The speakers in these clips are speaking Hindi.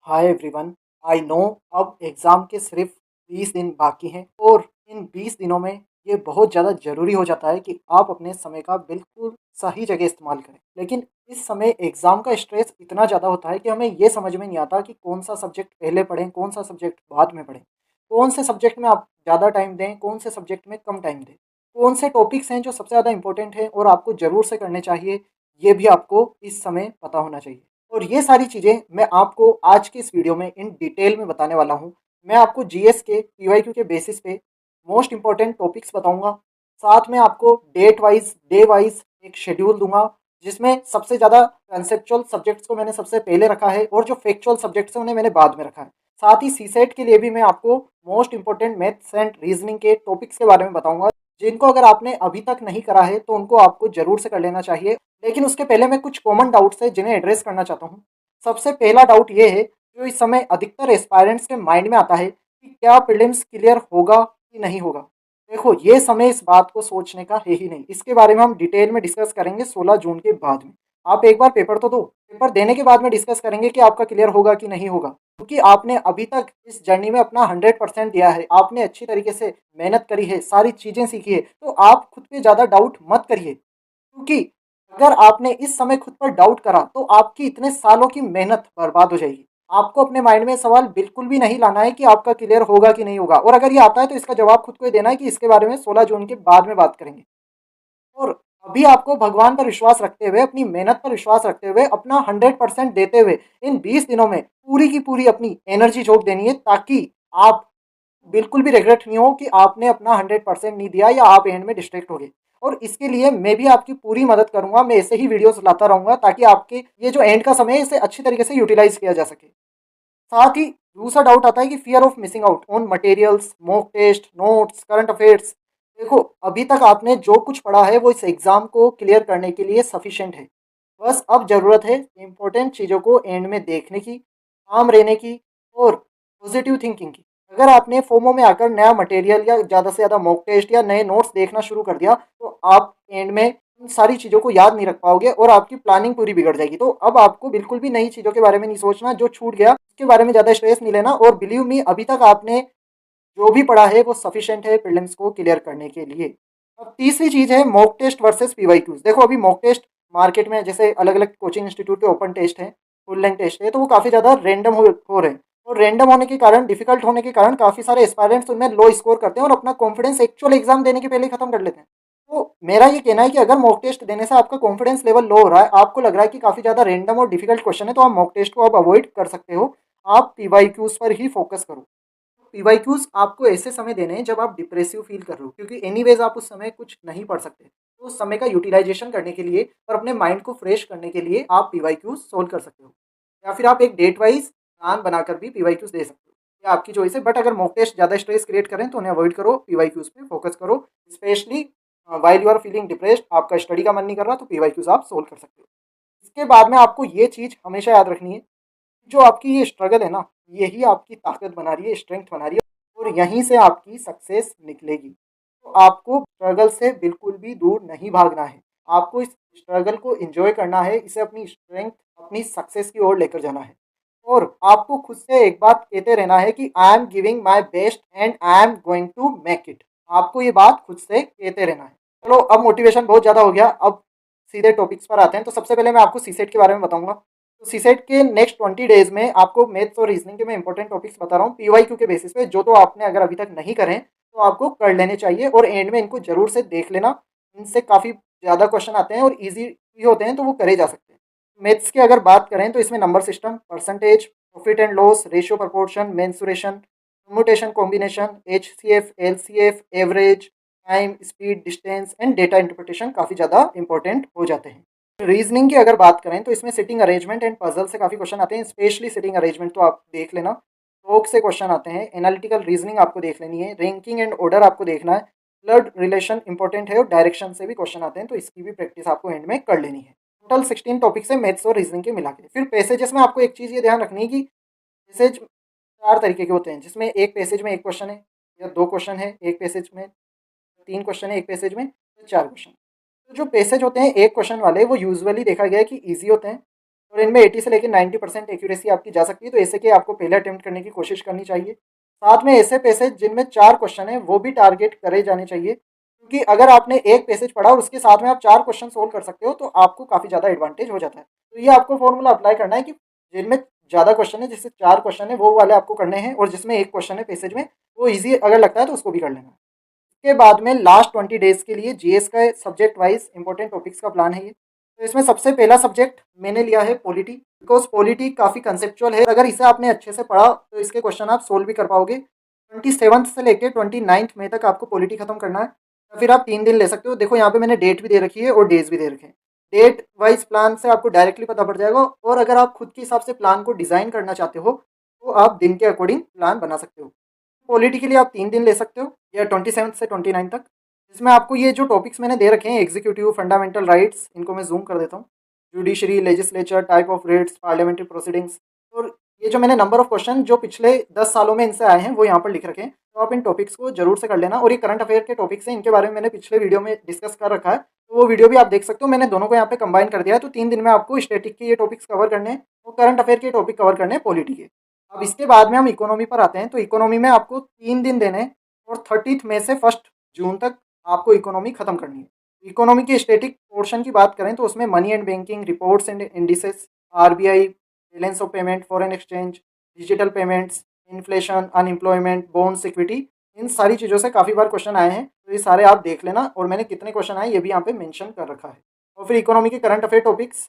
Hi everyone. आई नो अब एग्ज़ाम के सिर्फ 20 दिन बाकी हैं और इन 20 दिनों में ये बहुत ज़्यादा ज़रूरी हो जाता है कि आप अपने समय का बिल्कुल सही जगह इस्तेमाल करें। लेकिन इस समय एग्ज़ाम का स्ट्रेस इतना ज़्यादा होता है कि हमें ये समझ में नहीं आता कि कौन सा सब्जेक्ट पहले पढ़ें, कौन सा सब्जेक्ट बाद में पढ़ें। कौन से सब्जेक्ट में आप ज़्यादा टाइम दें, कौन से सब्जेक्ट में कम टाइम दें। कौन से टॉपिक्स हैं जो सबसे ज़्यादा इम्पोर्टेंट हैं और आपको ज़रूर से करने चाहिए, ये भी आपको इस समय पता होना चाहिए। और ये सारी चीज़ें मैं आपको आज की इस वीडियो में इन डिटेल में बताने वाला हूँ। मैं आपको जीएस के पीवाईक्यू के बेसिस पे मोस्ट इंपॉर्टेंट टॉपिक्स बताऊँगा। साथ में आपको डेट वाइज़, डे वाइज़ एक शेड्यूल दूँगा, जिसमें सबसे ज़्यादा कंसेप्चुअल सब्जेक्ट्स को मैंने सबसे पहले रखा है और जो फैक्चुअल सब्जेक्ट्स हैं उन्हें मैंने बाद में रखा है। साथ ही सीसेट के लिए भी मैं आपको most important maths and reasoning के टॉपिक्स के बारे में बताऊँगा, जिनको अगर आपने अभी तक नहीं करा है तो उनको आपको ज़रूर से कर लेना चाहिए। लेकिन उसके पहले मैं कुछ कॉमन डाउट्स हैं जिन्हें एड्रेस करना चाहता हूँ। सबसे पहला डाउट ये है, जो इस समय अधिकतर एस्पायरेंट्स के माइंड में आता है कि क्या प्रीलिम्स क्लियर होगा कि नहीं होगा। देखो, ये समय इस बात को सोचने का है ही नहीं। इसके बारे में हम डिटेल में डिस्कस करेंगे 16 जून के बाद में। आप एक बार पेपर तो दो, पेपर देने के बाद में डिस्कस करेंगे कि आपका क्लियर होगा कि नहीं होगा। क्योंकि आपने अभी तक इस जर्नी में अपना 100% दिया है, आपने अच्छी तरीके से मेहनत करी है, सारी चीज़ें सीखी है, तो आप खुद पे ज़्यादा डाउट मत करिए। क्योंकि अगर आपने इस समय खुद पर डाउट करा तो आपकी इतने सालों की मेहनत बर्बाद हो जाएगी। आपको अपने माइंड में सवाल बिल्कुल भी नहीं लाना है कि आपका क्लियर होगा कि नहीं होगा, और अगर ये आता है तो इसका जवाब खुद को ही देना है कि इसके बारे में 16 जून के बाद में बात करेंगे। और अभी आपको भगवान पर विश्वास रखते हुए, अपनी मेहनत पर विश्वास रखते हुए, अपना 100% देते हुए इन 20 दिनों में पूरी की पूरी अपनी एनर्जी झोंक देनी है, ताकि आप बिल्कुल भी रिग्रेट नहीं हो कि आपने अपना 100% नहीं दिया या आप एंड में डिस्ट्रैक्ट हो गए। और इसके लिए मैं भी आपकी पूरी मदद करूँगा, मैं ऐसे ही वीडियोज़ लाता रहूँगा ताकि आपके ये जो एंड का समय है इसे अच्छी तरीके से यूटिलाइज़ किया जा सके। साथ ही दूसरा डाउट आता है कि fear of missing out on materials, mock test, notes, current affairs. देखो, अभी तक आपने जो कुछ पढ़ा है वो इस एग्ज़ाम को क्लियर करने के लिए सफिशिएंट है। बस अब ज़रूरत है इम्पोर्टेंट चीज़ों को एंड में देखने की, काम रहने की और पॉजिटिव थिंकिंग की। अगर आपने फोमो में आकर नया मटेरियल या ज़्यादा से ज़्यादा मॉक टेस्ट या नए नोट्स देखना शुरू कर दिया, तो आप एंड में उन सारी चीज़ों को याद नहीं रख पाओगे और आपकी प्लानिंग पूरी बिगड़ जाएगी। तो अब आपको बिल्कुल भी नई चीज़ों के बारे में नहीं सोचना, जो छूट गया उसके बारे में ज़्यादा स्ट्रेस नहीं लेना। और बिलीव मी, अभी तक आपने जो भी पढ़ा है वो सफिशिएंट है प्रीलिम्स को क्लियर करने के लिए। अब तीसरी चीज़ है मॉक टेस्ट वर्सेस पीवाईक्यूज। देखो, अभी मॉक टेस्ट मार्केट में जैसे अलग अलग कोचिंग इंस्टीट्यूट के ओपन टेस्ट है, फुल लेंथ टेस्ट है, तो वो काफ़ी ज़्यादा रैंडम हो रहे हैं। और रैंडम होने के कारण, डिफिकल्ट होने के कारण काफ़ी सारे एस्पायरेंट्स उनमें लो स्कोर करते हैं और अपना कॉन्फिडेंस एक्चुअल एग्जाम देने के पहले ही खत्म कर लेते हैं। तो मेरा ये कहना है कि अगर मॉक टेस्ट देने से आपका कॉन्फिडेंस लेवल लो हो रहा है, आपको लग रहा है कि काफ़ी ज़्यादा रैंडम और डिफिकल्ट क्वेश्चन है, तो आप मॉक टेस्ट को आप अवॉइड कर सकते हो। आप पीवाईक्यूज पर ही फोकस करो। पीवाईक्यूज आपको ऐसे समय देने हैं जब आप डिप्रेसिव फील कर रहे हो, क्योंकि एनीवेज आप उस समय कुछ नहीं पढ़ सकते। तो उस समय का यूटिलाइजेशन करने के लिए और अपने माइंड को फ्रेश करने के लिए आप पीवाईक्यूज सोल्व कर सकते हो। या फिर आप एक डेट वाइज प्लान बनाकर भी पीवाईक्यूज दे सकते हो, या आपकी चॉइस है। बट अगर मॉक टेस्ट ज़्यादा स्ट्रेस क्रिएट करें तो उन्हें अवॉइड करो, पीवाईक्यूज पे फोकस करो। Specially while you are feeling depressed, आपका स्टडी का मन नहीं कर रहा, तो पीवाईक्यूज आप सोल्व कर सकते हो। इसके बाद में आपको ये चीज़ हमेशा याद रखनी है, जो आपकी ये स्ट्रगल है ना, यही आपकी ताकत बना रही है, स्ट्रेंथ बना रही है, और यहीं से आपकी सक्सेस निकलेगी। तो आपको स्ट्रगल से बिल्कुल भी दूर नहीं भागना है। आपको इस स्ट्रगल को एंजॉय करना है, इसे अपनी स्ट्रेंथ, अपनी सक्सेस की ओर लेकर जाना है। और आपको खुद से एक बात कहते रहना है कि I am giving my best and I am going to make it. आपको ये बात खुद से कहते रहना है। चलो, अब मोटिवेशन बहुत ज़्यादा हो गया, अब सीधे टॉपिक्स पर आते हैं। तो सबसे पहले मैं आपको सीसेट के बारे में बताऊंगा। तो सीसेट के नेक्स्ट 20 डेज में आपको मैथ्स और रीजनिंग के मैं इंपॉर्टेंट टॉपिक्स बता रहा हूँ पीवाईक्यू के बेसिस पे, जो तो आपने अगर अभी तक नहीं करें तो आपको कर लेने चाहिए, और एंड में इनको जरूर से देख लेना। इनसे काफ़ी ज़्यादा क्वेश्चन आते हैं और ईजी भी होते हैं, तो वो करे जा सकते हैं। मैथ्स की अगर बात करें तो इसमें number system, percentage, profit and loss, ratio proportion, mensuration, permutation combination, HCF, LCF, average, time, speed, distance and data interpretation काफ़ी ज़्यादा इंपॉर्टेंट हो जाते हैं। रीजनिंग की अगर बात करें तो इसमें सिटिंग अरेंजमेंट एंड पजल से काफ़ी क्वेश्चन आते हैं। स्पेशली सिटिंग अरेंजमेंट तो आप देख लेना। टोक से क्वेश्चन आते हैं। एनालिटिकल रीजनिंग आपको देख लेनी है। रैंकिंग एंड ऑर्डर आपको देखना है। ब्लड रिलेशन इंपॉर्टेंट है, और डायरेक्शन से भी क्वेश्चन आते हैं, तो इसकी भी प्रैक्टिस आपको एंड में कर लेनी है। टोटल 16 टॉपिक्स है मैथ्स और रीजनिंग के मिला के। फिर पैसेजेस में आपको एक चीज़ ये ध्यान रखनी है कि पैसेज 4 तरीके के होते हैं, जिसमें एक पैसेज में एक क्वेश्चन है या 2 क्वेश्चन है, एक पैसेज में 3 क्वेश्चन है, एक पैसेज में 4 क्वेश्चन। तो जो पैसेज होते हैं एक क्वेश्चन वाले, वो यूजुअली देखा गया है कि ईजी होते हैं। और इनमें 80 से लेकर 90% एक्यूरेसी आपकी जा सकती है, तो ऐसे कि आपको पहले अटेम्प्ट करने की कोशिश करनी चाहिए। साथ में ऐसे पैसेज जिनमें 4 क्वेश्चन है वो भी टारगेट करे जाने चाहिए, क्योंकि अगर आपने एक पैसेज पढ़ा और उसके साथ में आप 4 क्वेश्चन सोल्व कर सकते हो तो आपको काफ़ी ज़्यादा एडवांटेज हो जाता है। तो ये आपको फॉर्मूला अप्लाई करना है कि जिनमें ज़्यादा क्वेश्चन है, जिससे 4 क्वेश्चन है वो वाले आपको करने हैं, और जिसमें एक क्वेश्चन है पैसेज में वो ईजी अगर लगता है तो उसको भी कर लेना। के बाद में लास्ट 20 डेज के लिए जीएस का सब्जेक्ट वाइज इंपॉर्टेंट टॉपिक्स का प्लान है ये। तो इसमें सबसे पहला सब्जेक्ट मैंने लिया है पॉलिटी, बिकॉज पॉलिटी काफ़ी कंसेप्चुअल है। अगर इसे आपने अच्छे से पढ़ा तो इसके क्वेश्चन आप सोल्व भी कर पाओगे। 27 से लेकर 29 मई तक आपको पॉलिटी खत्म करना है, या फिर आप 3 दिन ले सकते हो। देखो यहाँ पे मैंने डेट भी दे रखी है और डेज भी दे रखे हैं। डेट वाइज प्लान से आपको डायरेक्टली पता पड़ जाएगा, और अगर आप खुद के हिसाब से प्लान को डिज़ाइन करना चाहते हो तो आप दिन के अकॉर्डिंग प्लान बना सकते हो। पॉलिटी के लिए आप 3 दिन ले सकते हो, या 27 से 29 तक। इसमें आपको ये जो टॉपिक्स मैंने दे रखे हैं, एग्जीक्यूटिव, फंडामेंटल राइट्स, इनको मैं जूम कर देता हूँ, judiciary, legislature, type of rates, parliamentary proceedings, और ये जो मैंने नंबर ऑफ क्वेश्चन जो पिछले 10 सालों में इनसे आए हैं वो यहाँ पर लिख रखे हैं। तो आप इन टॉपिक्स को जरूर से कर लेना। और ये करंट अफेयर के टॉपिक्स हैं, इनके बारे में मैंने पिछले वीडियो में डिस्कस कर रखा है, तो वो वीडियो भी आप देख सकते हो। मैंने दोनों को यहाँ पे कंबाइन कर दिया है। तो 3 दिन में आपको स्टैटिक के ये टॉपिक्स कवर करने हैं और करंट अफेयर के टॉपिक कवर करने हैं पॉलिटी के। अब इसके बाद में हम इकोनॉमी पर आते हैं। तो इकोनॉमी में आपको 3 दिन देने हैं, और 30 मई से 1 जून तक आपको इकोनॉमी खत्म करनी है। इकोनॉमी के स्टैटिक पोर्शन की बात करें तो उसमें money and banking, reports and indices, RBI, balance of payment, foreign exchange, digital payments, inflation, unemployment, bonds, equity, इन सारी चीज़ों से काफ़ी बार क्वेश्चन आए हैं। तो ये सारे आप देख लेना, और मैंने कितने क्वेश्चन आए ये भी यहाँ पे मेंशन कर रखा है। और फिर इकोनॉमी के करंट अफेयर टॉपिक्स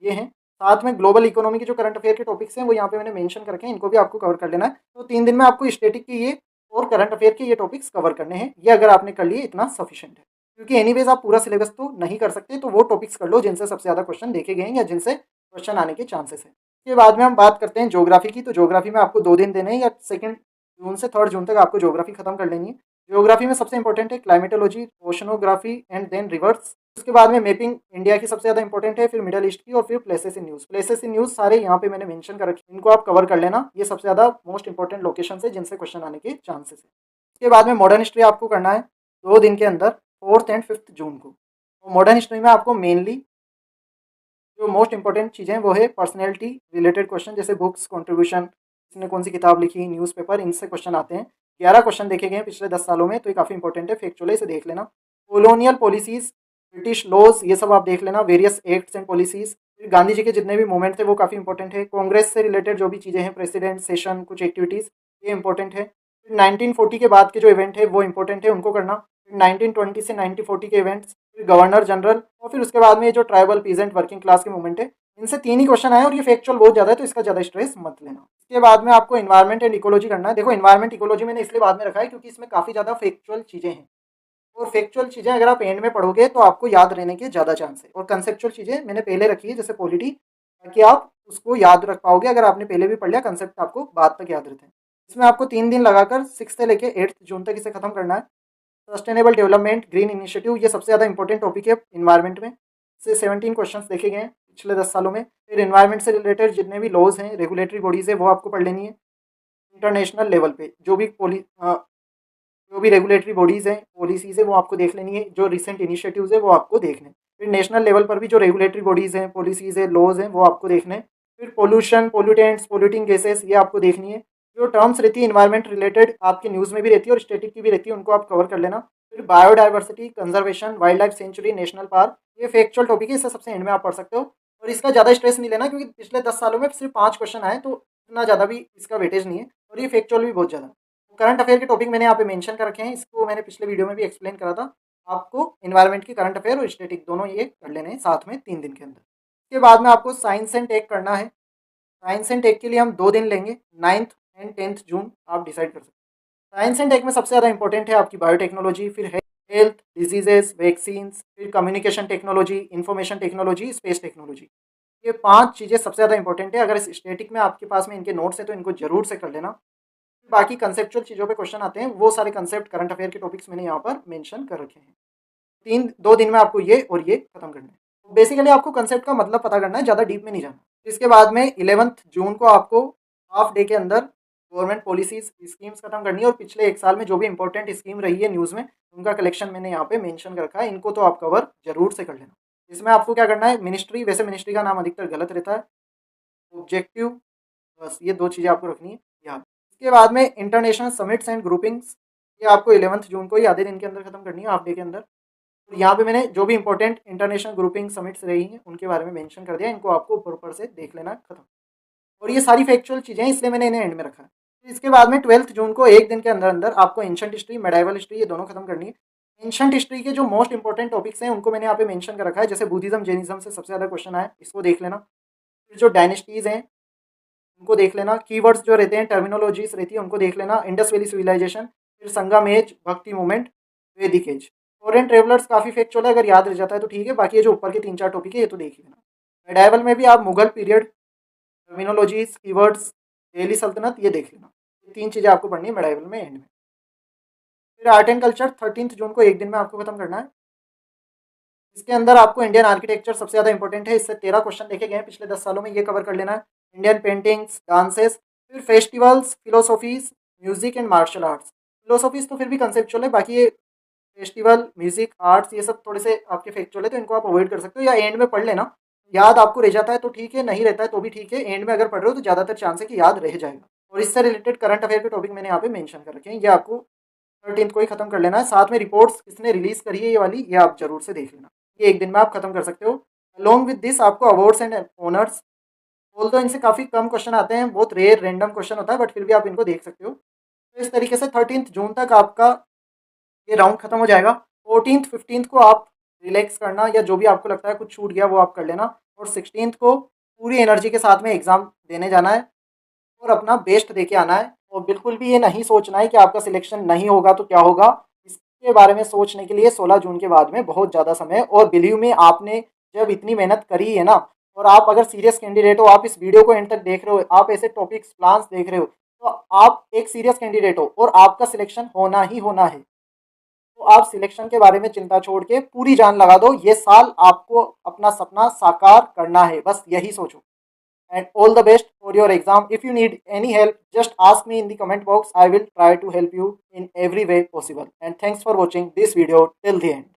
ये हैं। साथ में ग्लोबल इकोनॉमी के जो करंट अफेयर के टॉपिक्स हैं वो यहाँ पे मैंने मेंशन करके इनको भी आपको कवर कर लेना है। तो 3 दिन में आपको स्टैटिक के ये और करंट अफेयर के ये टॉपिक्स कवर करने हैं। ये अगर आपने कर लिए इतना सफिशिएंट है, क्योंकि एनीवेज आप पूरा सिलेबस तो नहीं कर सकते। तो वो टॉपिक्स कर लो जिनसे सबसे ज़्यादा क्वेश्चन देखे गए हैं या जिनसे क्वेश्चन आने के चांसेस हैं। इसके बाद में हम बात करते हैं ज्योग्राफी की। तो ज्योग्राफी में आपको 2 दिन देने हैं, या 2 जून से 3 जून तक आपको ज्योग्राफी खत्म कर लेनी है। ज्योग्राफी में सबसे इंपॉर्टेंट है climatology, oceanography and then rivers. उसके बाद में मैपिंग इंडिया की सबसे ज़्यादा इंपॉर्टेंट है, फिर मिडल ईस्ट की, और फिर places in news. Places in news सारे यहाँ पे मैंने मेंशन कर रखे हैं, इनको आप कवर कर लेना। ये सबसे ज़्यादा मोस्ट इंपॉर्टेंट लोकेशन है जिनसे क्वेश्चन आने के चांसेस है। इसके बाद में मॉडर्न हिस्ट्री आपको करना है 2 दिन के अंदर, 4 एंड 5 जून को। तो मॉडर्न हिस्ट्री में आपको मेनली जो मोस्ट इंपॉर्टेंट चीज़ें वो है पर्सनैलिटी रिलेटेड क्वेश्चन, जैसे बुक्स, कंट्रीब्यूशन, किसने कौन सी किताब लिखी, न्यूज़पेपर, इनसे क्वेश्चन आते हैं। 11 क्वेश्चन देखे गए हैं पिछले 10 सालों में, तो ये काफ़ी इंपॉर्टेंट है, फैक्चुअल है, इसे देख लेना। कॉलोनियल पॉलिसीज़, ब्रिटिश लॉज, ये सब आप देख लेना, वेरियस एक्ट्स एंड पॉलिसीज़। फिर गांधी जी के जितने भी मूवमेंट थे वो काफ़ी इंपॉर्टेंट है। कांग्रेस से रिलेटेड जो भी चीज़ें हैं, प्रेसिडेंट, सेशन, कुछ एक्टिविटीज़, ये इंपॉर्टेंट है। फिर 1940 के बाद के जो इवेंट है वो इंपॉर्टेंट है, उनको करना। फिर 1920 से 1940 के इवेंट्स, फिर गवर्नर जनरल, और फिर उसके बाद में ये जो ट्राइबल, पीजेंट, वर्किंग क्लास के मूवमेंट है, इनसे 3 ही क्वेश्चन आए, और ये फैक्चुअल बहुत ज़्यादा है तो इसका ज़्यादा स्ट्रेस मत लेना। इसके बाद में आपको इन्वायरमेंट एंड इकोलॉजी करना है। देखो इन्वायरमेंट इकोलॉजी मैंने इसलिए बाद में रखा है क्योंकि इसमें काफ़ी ज़्यादा फैक्चुअल चीज़ें हैं, और फैक्चुअल चीज़ें अगर आप एंड में पढ़ोगे तो आपको याद रहने के ज़्यादा चांस है। और कंसेप्चुअल चीज़ें मैंने पहले रखी है, जैसे पॉलिटी, ताकि आप उसको याद रख पाओगे। अगर आपने पहले भी पढ़ लिया, कंसेप्ट आपको बाद तक याद रहते हैं। इसमें आपको 3 दिन लगाकर 6 से लेकर 8 जून तक इसे खत्म करना है। सस्टेनेबल डेवलपमेंट, ग्रीन इनिशिएटिव, ये सबसे ज़्यादा इंपॉर्टेंट टॉपिक है इन्वायरमेंट में। इससे 17 क्वेश्चंस देखे गए हैं पिछले 10 सालों में। फिर इन्वायरमेंट से रिलेटेड जितने भी लॉज हैं, रेगुलेटरी बॉडीज़ है, वो आपको पढ़ लेनी है। इंटरनेशनल लेवल पे जो भी रेगुलेटरी बॉडीज़ हैं, पॉलिसीज़ है, वो आपको देख लेनी है। जो रिसेंट इनिशिएटिव्स है वो आपको देखने हैं। फिर नेशनल लेवल पर भी जो रेगुलेटरी बॉडीज़ हैं, पॉलिसीज़ है, लॉज हैं, वो आपको देखने हैं। फिर पोल्यूशन, पोल्यूटेंट्स, पोल्यूटिंग गैसेस, ये आपको देखनी है। जो टर्म्स रहती है इन्वायरमेंट रिलेटेड, आपके न्यूज़ में भी रहती है और स्टैटिक की भी रहती है, उनको आप कवर कर लेना। फिर biodiversity, conservation, wild life sanctuary, national park, ये फैक्चुअल टॉपिक है, इसे सबसे एंड में आप पढ़ सकते हो। और इसका ज़्यादा स्ट्रेस नहीं लेना, क्योंकि पिछले 10 सालों में सिर्फ 5 क्वेश्चन आए, तो इतना ज़्यादा भी इसका वेटेज नहीं है, और ये फैक्चुअल भी बहुत ज़्यादा। करंट अफेयर के टॉपिक मैंने यहाँ पे मेंशन कर रखे हैं, इसको मैंने पिछले वीडियो में भी एक्सप्लेन करा था। आपको इन्वायरमेंट की करंट अफेयर और स्टैटिक दोनों ये कर लेने हैं साथ में 3 दिन के अंदर। इसके बाद में आपको साइंस एंड टेक करना है। साइंस एंड टेक के लिए हम 2 दिन लेंगे, 9th एंड 10th जून, आप डिसाइड कर सकते हैं। साइंस एंड टेक में सबसे ज़्यादा इंपॉर्टेंट है आपकी बायोटेक्नोलॉजी, फिर हेल्थ, डिजीजेस, वैक्सीन्स, फिर communication technology, information technology, space technology. ये 5 चीज़ें सबसे ज़्यादा इंपॉर्टेंट है। अगर इस स्टैटिक में आपके पास में इनके नोट्स है तो इनको जरूर से कर लेना। बाकी कंसेप्चुअल चीज़ों पे क्वेश्चन आते हैं, वो सारे कंसेप्ट करंट अफेयर के टॉपिक्स मैंने यहाँ पर मेंशन कर रखे हैं। 2 दिन में आपको ये और ये खत्म करना है। बेसिकली आपको कंसेप्ट का मतलब पता करना है, ज़्यादा डीप में नहीं जाना। इसके बाद में 11 जून को आपको हाफ डे के अंदर गवर्नमेंट पॉलिसीज, स्कीम्स खत्म करनी है, और पिछले 1 साल में जो भी इंपॉर्टेंट स्कीम रही है न्यूज़ में, उनका कलेक्शन मैंने यहाँ पे मेंशन कर रखा है। इनको तो आप कवर जरूर से कर लेना। इसमें आपको क्या करना है, मिनिस्ट्री, वैसे मिनिस्ट्री का नाम अधिकतर गलत रहता है, ऑब्जेक्टिव, बस ये 2 चीज़ें आपको रखनी है याद। इसके बाद में इंटरनेशनल समिट्स एंड ग्रुपिंग्स, ये आपको 11 जून को ही आधे दिन के अंदर खत्म करनी है, हाफ डे के अंदर। तो यहाँ पे मैंने जो भी इंपॉर्टेंट इंटरनेशनल ग्रुपिंग समिट्स रही हैं उनके बारे में मेंशन कर दिया, इनको आपको ऊपर से देख लेना खत्म। और ये सारी फैक्चुअल चीज़ें हैं, इसलिए मैंने इन्हें एंड में रखा है। तो इसके बाद में 12 जून को एक दिन के अंदर अंदर आपको एंशंट हिस्ट्री, मेडाइवल हिस्ट्री, ये दोनों खत्म करनी है। एंशंट हिस्ट्री के जो मोस्ट इंपॉर्टेंट टॉपिक्स हैं उनको मैंने यहाँ पे मेंशन कर रखा है, जैसे बुद्धिज्म, जैनिज्म से सबसे ज़्यादा क्वेश्चन आए, इसको देख लेना। फिर जो डायनेस्टीज़ हैं उनको देख लेना, कीवर्ड्स जो रहते हैं, टर्मिनोलॉजीज रहती है, उनको देख लेना। इंडस वैली सिविलाइजेशन, फिर संगम एज, भक्ति मूवमेंट, वैदिक एज। फॉरेन ट्रेवलर्स काफ़ी फैक्चुअल है, अगर याद रह जाता है तो ठीक है, बाकी ये जो ऊपर के 3-4 टॉपिक है ये तो देख लेना। मेडाइवल में भी आप Mughal period, terminologies, keywords, Delhi सल्तनत, ये देख लेना। ये 3 चीज़ें आपको पढ़नी है मेडाइवल में एंड में। फिर आर्ट एंड कल्चर 13 जून को एक दिन में आपको खत्म करना है। इसके अंदर आपको इंडियन आर्किटेक्चर सबसे ज़्यादा इंपॉर्टेंट है, इससे 13 क्वेश्चन देखे गए हैं पिछले 10 सालों में, ये कवर कर लेना है। इंडियन पेंटिंग्स, डांसेस, फिर festivals, philosophies, music and martial arts. Philosophies तो फिर भी कंसेप्चुअल है, बाकी ये फेस्टिवल, म्यूजिक, आर्ट्स, ये सब थोड़े से आपके फैक्चुअल है, तो इनको आप अवॉइड कर सकते हो या एंड में पढ़ लेना। याद आपको रह जाता है तो ठीक है, नहीं रहता है तो भी ठीक है, एंड में अगर पढ़ रहे हो तो ज़्यादातर चांस है कि याद रह जाएगा। और इससे रिलेटेड करंट अफेयर के टॉपिक मैंने यहाँ पे मेंशन कर रखे हैं, ये आपको 13 को ही खत्म कर लेना है। साथ में रिपोर्ट्स किसने रिलीज करी है ये वाली, ये आप जरूर से देख लेना, ये एक दिन में आप खत्म कर सकते हो। अलोंग विद दिस आपको अवार्ड्स एंड ऑनर्स, बोल तो इनसे काफ़ी कम क्वेश्चन आते हैं, बहुत रेयर रैंडम क्वेश्चन होता है, बट फिर भी आप इनको देख सकते हो। तो इस तरीके से 13 जून तक आपका ये राउंड खत्म हो जाएगा। 14th 15th को आप रिलैक्स करना, या जो भी आपको लगता है कुछ छूट गया वो आप कर लेना। और 16th को पूरी एनर्जी के साथ में एग्ज़ाम देने जाना है और अपना बेस्ट दे के आना है। और बिल्कुल भी ये नहीं सोचना है कि आपका सिलेक्शन नहीं होगा तो क्या होगा, इसके बारे में सोचने के लिए 16 जून के बाद में बहुत ज़्यादा समय है। और बिलीव में, आपने जब इतनी मेहनत करी है ना, और आप अगर सीरियस कैंडिडेट हो, आप इस वीडियो को एंड तक देख रहे हो, आप ऐसे टॉपिक्स प्लान्स देख रहे हो, तो आप एक सीरियस कैंडिडेट हो और आपका सिलेक्शन होना ही होना है। तो आप सिलेक्शन के बारे में चिंता छोड़ के पूरी जान लगा दो, ये साल आपको अपना सपना साकार करना है, बस यही सोचो। And all the best for your exam. If you need any help, just ask me in the comment box. I will try to help you in every way possible. And thanks for watching this video till the end.